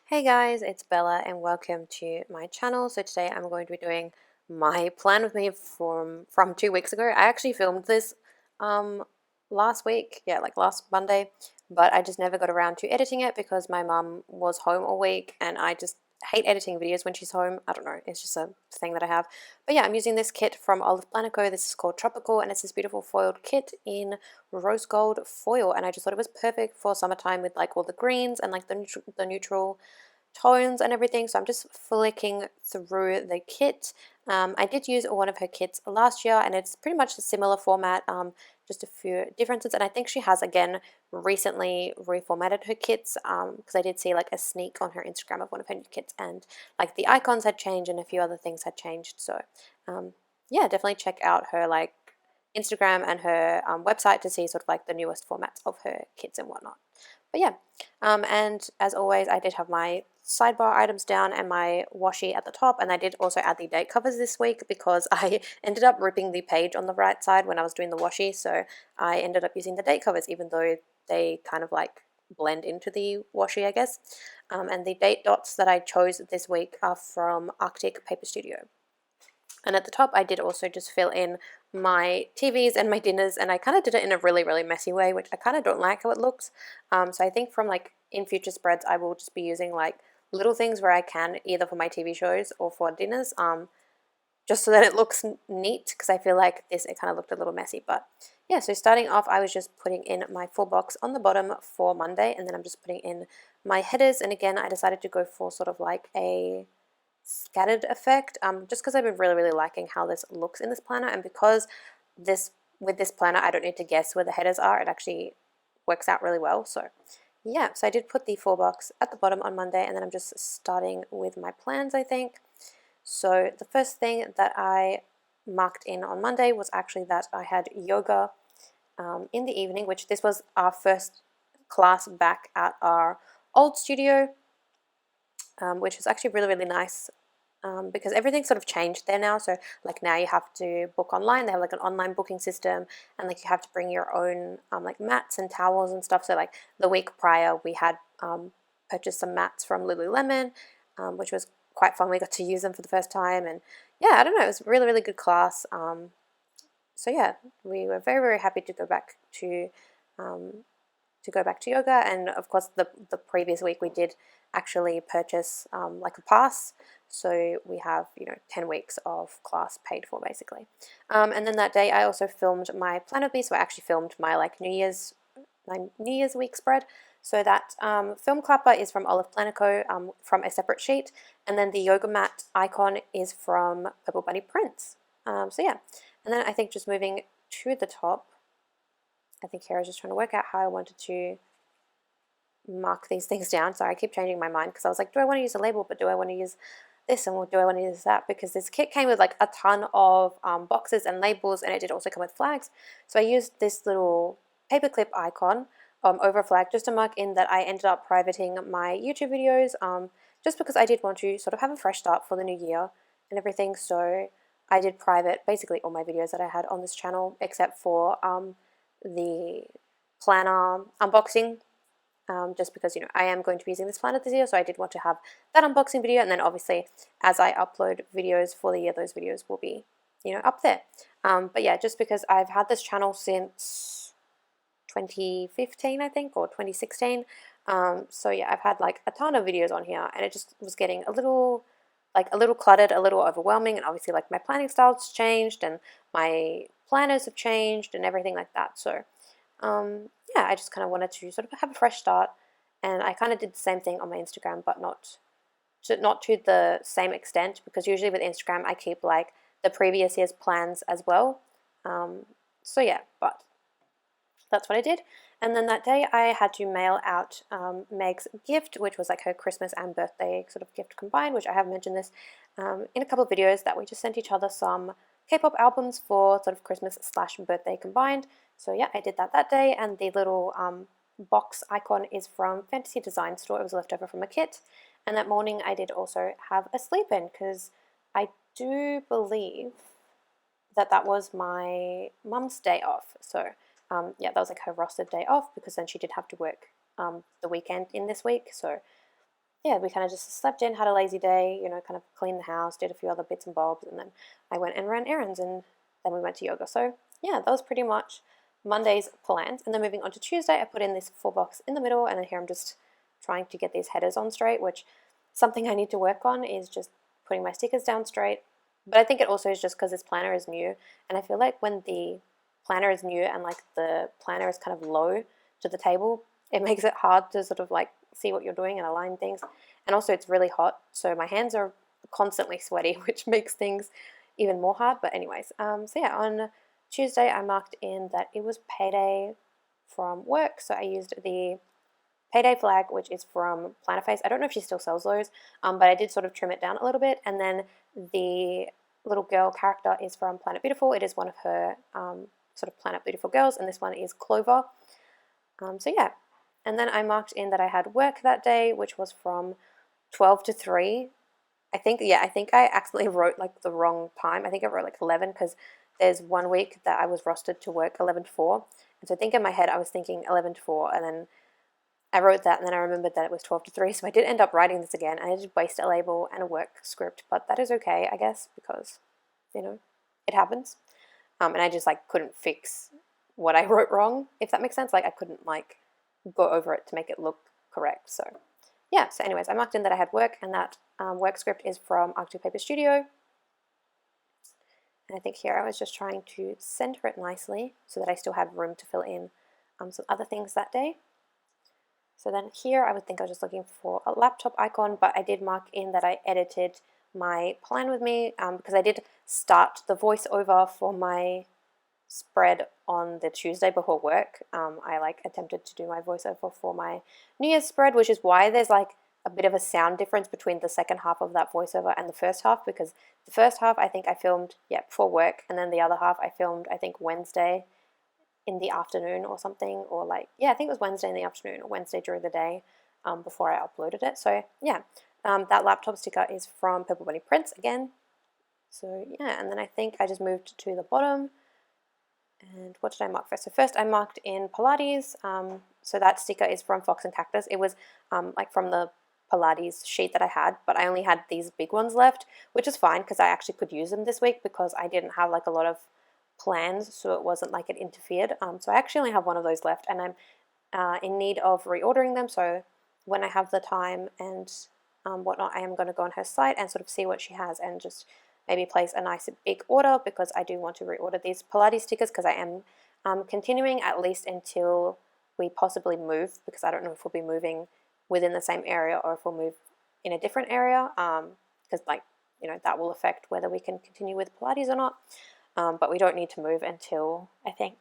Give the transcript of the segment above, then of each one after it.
Hey guys, it's Bella and welcome to my channel. So today I'm going to be doing my plan with me from 2 weeks ago. I actually filmed this last week, yeah, like last Monday, but I just never got around to editing it because my mum was home all week and I just hate editing videos when she's home. I don't know, it's just a thing that I have. But yeah, I'm using this kit from 𝚜𝚑𝚘𝚙𝚜. This is called Tropical and it's this beautiful foiled kit in rose gold foil, and I just thought it was perfect for summertime with like all the greens and like the neutral tones and everything. So I'm just flicking through the kit. I did use one of her kits last year and it's pretty much a similar format, just a few differences, and I think she has again recently reformatted her kits because I did see like a sneak on her Instagram of one of her new kits, and like the icons had changed and a few other things had changed. So yeah, definitely check out her like Instagram and her website to see sort of like the newest formats of her kits and whatnot. But yeah, and as always, I did have my sidebar items down and my washi at the top, and I did also add the date covers this week because I ended up ripping the page on the right side when I was doing the washi, so I ended up using the date covers even though they kind of like blend into the washi, I guess. And the date dots that I chose this week are from Arctic Paper Studio. And at the top, I did also just fill in my TVs and my dinners, and I kind of did it in a really, really messy way, which I kind of don't like how it looks. So I think from like in future spreads, I will just be using like little things where I can, either for my TV shows or for dinners, just so that it looks neat, because I feel like this, it kind of looked a little messy. But yeah, so starting off, I was just putting in my full box on the bottom for Monday, and then I'm just putting in my headers. And again, I decided to go for sort of like a scattered effect, just because I've been really, really liking how this looks in this planner, and because with this planner I don't need to guess where the headers are, it actually works out really well. So yeah, so I did put the 4 box at the bottom on Monday, and then I'm just starting with my plans, I think. So the first thing that I marked in on Monday was actually that I had yoga in the evening, which this was our first class back at our old studio, which is actually really, really nice, because everything sort of changed there now. So like now you have to book online. They have like an online booking system, and like you have to bring your own like mats and towels and stuff. So like the week prior we had purchased some mats from Lululemon, which was quite fun. We got to use them for the first time, and yeah, I don't know, it was a really, really good class. So yeah, we were very, very happy to go back um, to yoga. And of course the previous week we did actually purchase like a pass, so we have 10 weeks of class paid for basically. And then that day I also filmed my plan of so I actually filmed my like New Year's week spread. So that film clapper is from 𝚜𝚑𝚘𝚘𝚙𝚜, from a separate sheet, and then the yoga mat icon is from Purple Bunny Prints. So yeah, and then I think just moving to the top, I think here I was just trying to work out how I wanted to mark these things down. Sorry, I keep changing my mind because I was like, do I want to use a label, but do I want to use this, and do I want to use that? Because this kit came with like a ton of boxes and labels, and it did also come with flags. So I used this little paperclip icon over a flag just to mark in that I ended up privating my YouTube videos, just because I did want to sort of have a fresh start for the new year and everything. So I did private basically all my videos that I had on this channel except for the planner unboxing, just because I am going to be using this planner this year, so I did want to have that unboxing video, and then obviously as I upload videos for the year, those videos will be up there. But yeah, just because I've had this channel since 2015 I think, or 2016, so yeah, I've had like a ton of videos on here, and it just was getting a little cluttered, a little overwhelming, and obviously like my planning style's changed and my planners have changed and everything like that. So yeah, I just kind of wanted to sort of have a fresh start, and I kind of did the same thing on my Instagram, but not to the same extent, because usually with Instagram I keep like the previous year's plans as well. So yeah, but that's what I did. And then that day I had to mail out Meg's gift, which was like her Christmas and birthday sort of gift combined, which I have mentioned this in a couple of videos, that we just sent each other some K-pop albums for sort of Christmas/birthday combined. So yeah, I did that day, and the little box icon is from Fantasy Design Store. It was left over from a kit. And that morning I did also have a sleep in, because I do believe that was my mum's day off. So yeah, that was like her rostered day off, because then she did have to work the weekend in this week. So yeah, we kind of just slept in, had a lazy day, you know, kind of cleaned the house, did a few other bits and bobs, and then I went and ran errands, and then we went to yoga. So yeah, that was pretty much Monday's plans. And then moving on to Tuesday, I put in this full box in the middle, and then here I'm just trying to get these headers on straight, which something I need to work on is just putting my stickers down straight. But I think it also is just because this planner is new, and I feel like when the planner is new and like the planner is kind of low to the table, it makes it hard to sort of like see what you're doing and align things. And also it's really hot, so my hands are constantly sweaty, which makes things even more hard. But anyways, so yeah, on Tuesday I marked in that it was payday from work, so I used the payday flag, which is from Plannerface. I don't know if she still sells those, but I did sort of trim it down a little bit. And then the little girl character is from Planet Beautiful. It is one of her sort of Planet Beautiful girls, and this one is Clover. So yeah, and then I marked in that I had work that day, which was from 12 to 3. I think I accidentally wrote like the wrong time. I think I wrote like 11 because there's one week that I was rostered to work 11 to 4. And so I think in my head I was thinking 11 to 4, and then I wrote that, and then I remembered that it was 12 to 3, so I did end up writing this again, and I did waste a label and a work script, but that is okay, I guess, because, you know, it happens. And I just like couldn't fix what I wrote wrong, if that makes sense. Like I couldn't like go over it to make it look correct. So yeah, so anyways, I marked in that I had work, and that work script is from Arctic Paper Studio. And I think here I was just trying to center it nicely so that I still had room to fill in some other things that day. So then here I would think I was just looking for a laptop icon, but I did mark in that I edited my plan with me because I did start the voiceover for my spread on the Tuesday before work. I like attempted to do my voiceover for my New Year's spread, which is why there's like a bit of a sound difference between the second half of that voiceover and the first half, because the first half I think I filmed before work, and then the other half I filmed I think Wednesday in the afternoon or something, or like, yeah, I think it was Wednesday in the afternoon or Wednesday during the day before I uploaded it. So yeah, that laptop sticker is from Purple Bunny Prints again. So yeah, and then I think I just moved to the bottom. And what did I mark first? So first I marked in Pilates. So that sticker is from Fox and Cactus. It was like from the Pilates sheet that I had, but I only had these big ones left, which is fine because I actually could use them this week because I didn't have like a lot of plans, so it wasn't like it interfered. So I actually only have one of those left, and I'm in need of reordering them. So when I have the time and whatnot, I am going to go on her site and sort of see what she has and just maybe place a nice big order, because I do want to reorder these Pilates stickers because I am continuing at least until we possibly move, because I don't know if we'll be moving within the same area or if we'll move in a different area, because like, you know, that will affect whether we can continue with Pilates or not. But we don't need to move until I think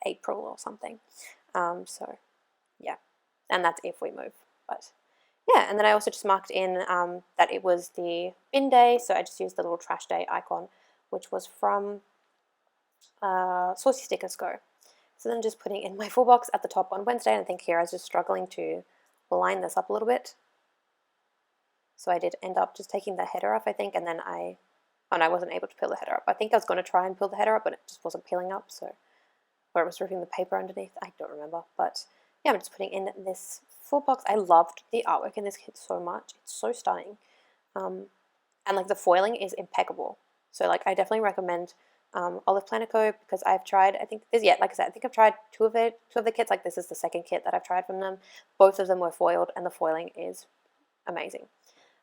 April or something. So yeah, and that's if we move. But yeah, and then I also just marked in that it was the bin day, so I just used the little trash day icon, which was from Saucy Stickers Go. So then just putting in my full box at the top on Wednesday, and I think here I was just struggling to line this up a little bit. So I did end up just taking the header off, I think, and then I wasn't able to peel the header up. I think I was going to try and peel the header up, but it just wasn't peeling up, so, or it was ripping the paper underneath, I don't remember. But yeah, I'm just putting in this full box. I loved the artwork in this kit so much. It's so stunning. And like the foiling is impeccable. So like I definitely recommend 𝚜𝚑𝚘𝚙𝚜 because I've tried, I think this, like I said, I think I've tried two of the kits. Like this is the second kit that I've tried from them. Both of them were foiled, and the foiling is amazing.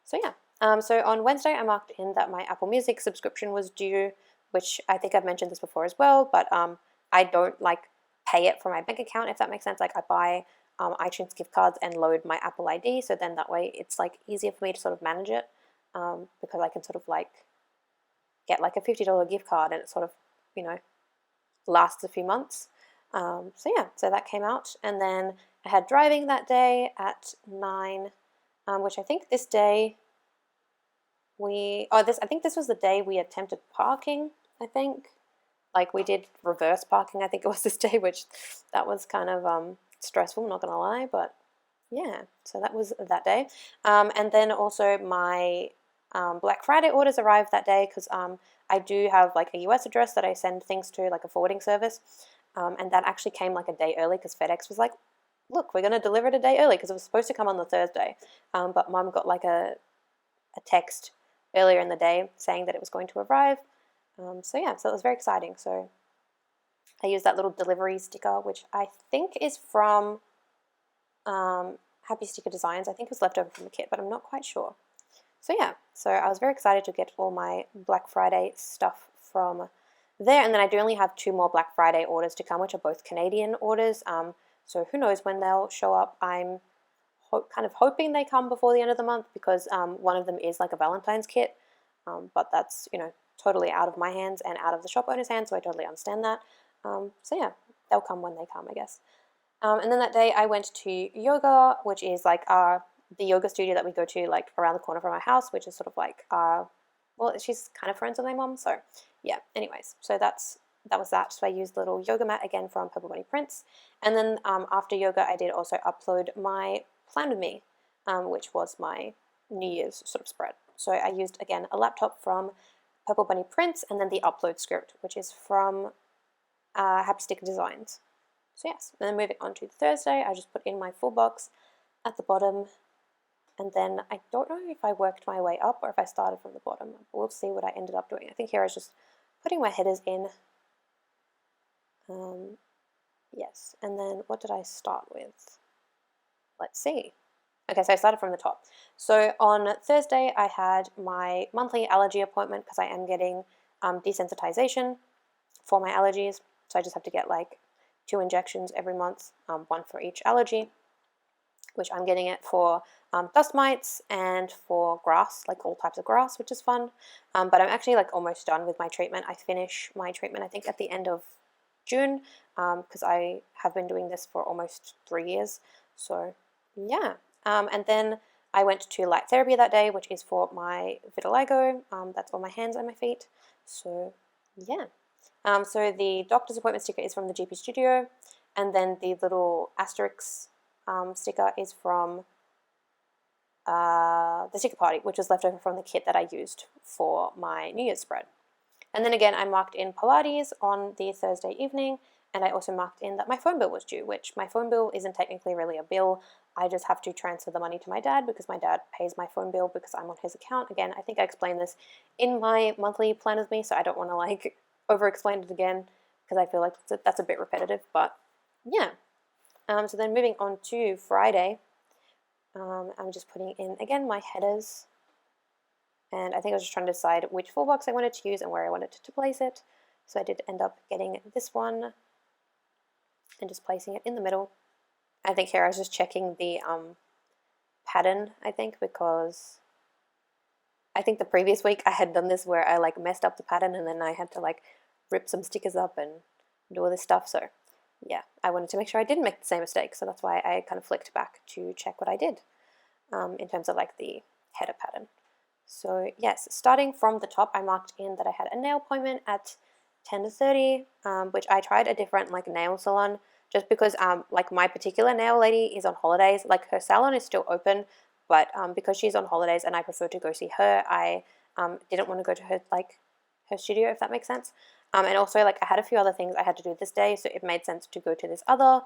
So yeah. So on Wednesday, I marked in that my Apple Music subscription was due, which I think I've mentioned this before as well, but I don't like pay it from my bank account, if that makes sense. Like I buy iTunes gift cards and load my Apple ID, so then that way it's like easier for me to sort of manage it, because I can sort of like get like a $50 gift card and it sort of, you know, lasts a few months. So yeah, so that came out, and then I had driving that day at 9, which I think this day I think this was the day we attempted parking, I think. Like we did reverse parking, I think it was this day, which that was kind of stressful, not gonna lie, but yeah, so that was that day. And then also my Black Friday orders arrived that day because I do have like a US address that I send things to, like a forwarding service, and that actually came like a day early because FedEx was like look, we're going to deliver it a day early because it was supposed to come on the Thursday. But Mum got like a text earlier in the day saying that it was going to arrive. So yeah, so it was very exciting. So I used that little delivery sticker, which I think is from Happy Sticker Designs. I think it was left over from the kit, but I'm not quite sure. So yeah, so I was very excited to get all my Black Friday stuff from there. And then I do only have 2 more Black Friday orders to come, which are both Canadian orders. So who knows when they'll show up. I'm kind of hoping they come before the end of the month because one of them is like a Valentine's kit, but that's, you know, totally out of my hands and out of the shop owner's hands, so I totally understand that. So yeah, they'll come when they come, I guess. And then that day I went to yoga, which is like the yoga studio that we go to like around the corner from our house, which is sort of like well, she's kind of friends with my mom, so yeah. Anyways, so that was that. So I used the little yoga mat again from Purple Bunny Prints, and then after yoga I did also upload my Plan With Me, which was my New Year's sort of spread. So I used again a laptop from Purple Bunny Prints, and then the upload script, which is from Happy Sticker Designs. So yes, and then moving on to Thursday, I just put in my full box at the bottom, and then I don't know if I worked my way up or if I started from the bottom. We'll see what I ended up doing. I think here I was just putting my headers in. Yes, and then what did I start with? Let's see. Okay, so I started from the top. So on Thursday, I had my monthly allergy appointment because I am getting desensitization for my allergies. So I just have to get like 2 injections every month, 1 for each allergy, which I'm getting it for dust mites and for grass, like all types of grass, which is fun. But I'm actually like almost done with my treatment. I finish my treatment, I think, at the end of June, because I have been doing this for almost 3 years. So yeah. And then I went to light therapy that day, which is for my vitiligo. That's on my hands and my feet. So yeah. So the doctor's appointment sticker is from the GP studio, and then the little asterisk sticker is from the sticker party, which was left over from the kit that I used for my New Year's spread. And then again, I marked in Pilates on the Thursday evening, and I also marked in that my phone bill was due, which my phone bill isn't technically really a bill. I just have to transfer the money to my dad because my dad pays my phone bill because I'm on his account. Again, I think I explained this in my monthly Plan With Me, so I don't want to like over-explain it again because I feel like that's a bit repetitive, but yeah. So then moving on to Friday, I'm just putting in, again, my headers, and I think I was just trying to decide which full box I wanted to use and where I wanted to place it. So I did end up getting this one and just placing it in the middle. I think here I was just checking the pattern, I think, because I think the previous week I had done this where I like messed up the pattern and then I had to like rip some stickers up and do all this stuff. So yeah, I wanted to make sure I didn't make the same mistake. So that's why I kind of flicked back to check what I did in terms of like the header pattern. So yes, starting from the top, I marked in that I had a nail appointment at 10:30, which I tried a different like nail salon just because like my particular nail lady is on holidays. Like her salon is still open, but because she's on holidays and I prefer to go see her, I didn't want to go to her studio, if that makes sense. And also like I had a few other things I had to do this day, so it made sense to go to this other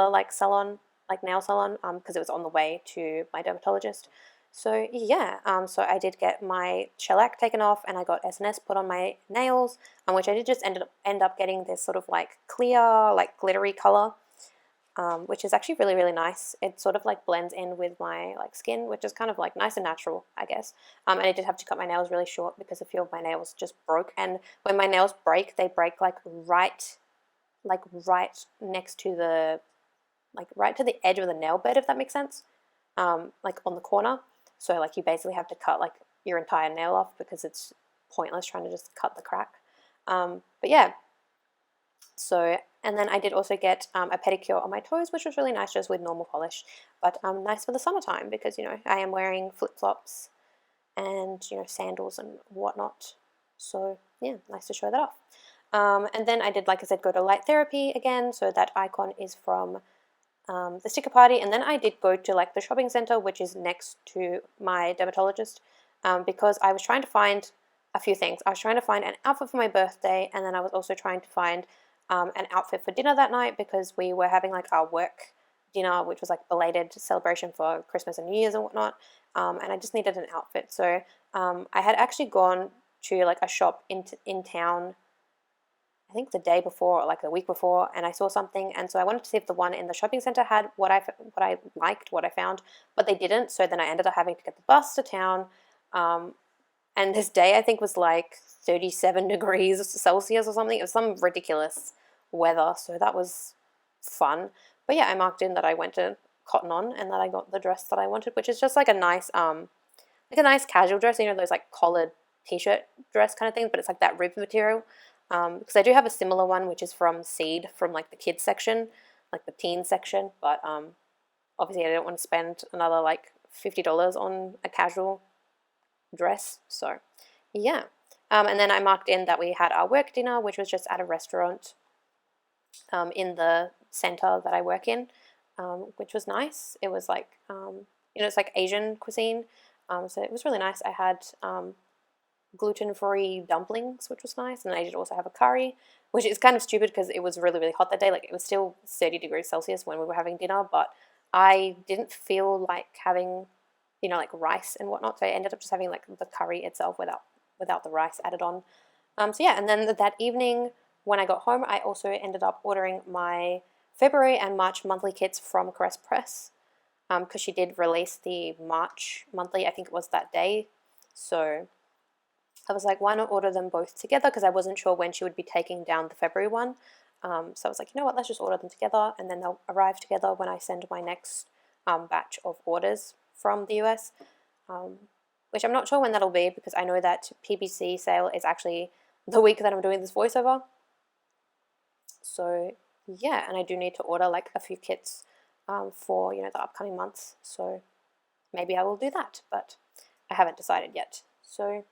like salon, like nail salon, because it was on the way to my dermatologist. So yeah, so I did get my shellac taken off and I got SNS put on my nails, which I did just end up getting this sort of like clear, like glittery color, which is actually really, really nice. It sort of like blends in with my like skin, which is kind of like nice and natural, I guess. And I did have to cut my nails really short because a few of my nails just broke. And when my nails break, they break like right next to the, like right to the edge of the nail bed, if that makes sense. Like on the corner. So like you basically have to cut like your entire nail off because it's pointless trying to just cut the crack. But yeah. So, and then I did also get a pedicure on my toes, which was really nice just with normal polish, but nice for the summertime because, you know, I am wearing flip-flops and, you know, sandals and whatnot. So yeah, nice to show that off. And then I did, like I said, go to light therapy again. So that icon is from the sticker party. And then I did go to like the shopping center, which is next to my dermatologist, because I was trying to find a few things. I was trying to find an outfit for my birthday, and then I was also trying to find an outfit for dinner that night because we were having like our work dinner, which was like belated celebration for Christmas and New Year's and whatnot. And I just needed an outfit. So I had actually gone to like a shop in town, I think the day before or like the week before, and I saw something, and so I wanted to see if the one in the shopping center had what I liked, what I found, but they didn't. So then I ended up having to get the bus to town, and this day I think was like 37 degrees Celsius or something. It was some ridiculous weather, so that was fun. But yeah, I marked in that I went to Cotton On and that I got the dress that I wanted, which is just like a nice casual dress, you know, those like collared t-shirt dress kind of thing, but it's like that ribbed material. Because I do have a similar one, which is from Seed, from like the kids section, like the teen section, but obviously I didn't want to spend another like $50 on a casual dress, so yeah. And then I marked in that we had our work dinner, which was just at a restaurant in the center that I work in, which was nice. It was like, it's like Asian cuisine, so it was really nice. I had gluten-free dumplings, which was nice, and I did also have a curry, which is kind of stupid because it was really, really hot that day. Like, it was still 30 degrees Celsius when we were having dinner, but I didn't feel like having, like rice and whatnot, so I ended up just having like the curry itself without the rice added on. So yeah, and then that evening when I got home, I also ended up ordering my February and March monthly kits from Caress Press, because she did release the March monthly, I think it was that day, so I was like, why not order them both together, because I wasn't sure when she would be taking down the February one. So I was like, you know what, let's just order them together, and then they'll arrive together when I send my next batch of orders from the US, which I'm not sure when that'll be, because I know that PBC sale is actually the week that I'm doing this voiceover. So yeah, and I do need to order like a few kits for, the upcoming months, so maybe I will do that, but I haven't decided yet. So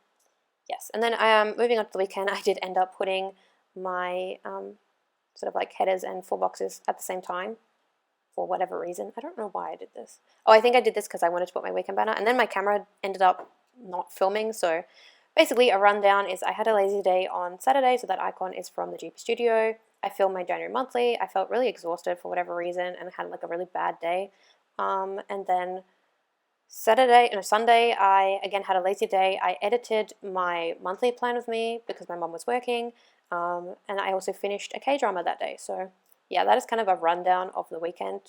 yes, and then moving on to the weekend, I did end up putting my sort of like headers and 4 boxes at the same time for whatever reason. I don't know why I did this. Oh, I think I did this because I wanted to put my weekend banner, and then my camera ended up not filming. So basically a rundown is I had a lazy day on Saturday, so that icon is from the GP Studio. I filmed my January monthly. I felt really exhausted for whatever reason and had like a really bad day. And then Sunday, I again had a lazy day. I edited my monthly plan with me because my mom was working, and I also finished a K-drama that day. So yeah, that is kind of a rundown of the weekend,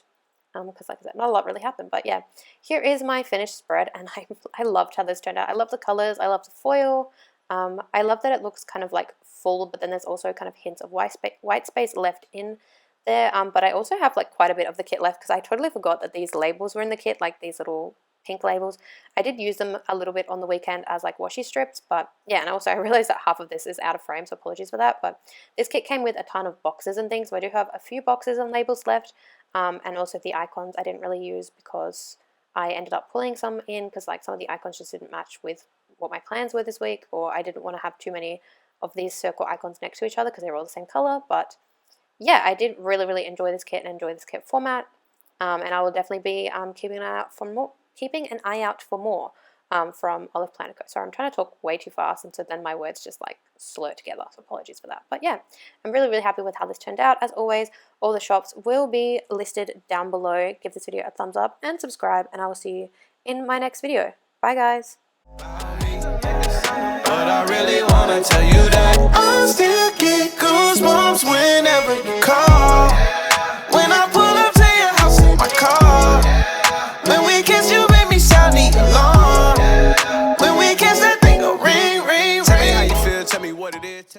because like I said, not a lot really happened. But yeah, here is my finished spread, and I loved how this turned out. I love the colors. I love the foil. I love that it looks kind of like full, but then there's also kind of hints of white space left in there. But I also have like quite a bit of the kit left because I totally forgot that these labels were in the kit, like these little pink labels. I did use them a little bit on the weekend as like washi strips, but yeah, and also I realized that half of this is out of frame, so apologies for that. But this kit came with a ton of boxes and things, so I do have a few boxes and labels left, and also the icons I didn't really use because I ended up pulling some in because like some of the icons just didn't match with what my plans were this week, or I didn't want to have too many of these circle icons next to each other because they were all the same color. But yeah, I did really, really enjoy this kit and enjoy this kit format, and I will definitely be keeping an eye out for more from 𝚜𝚑𝚘𝚙𝚜. Sorry, I'm trying to talk way too fast, and so then my words just like slur together, so apologies for that. But yeah, I'm really, really happy with how this turned out. As always, all the shops will be listed down below. Give this video a thumbs up and subscribe, and I will see you in my next video. Bye guys. But I really wanna tell you that I still get goosebumps whenever you call. When I pull up to your house in my car, when we kiss you.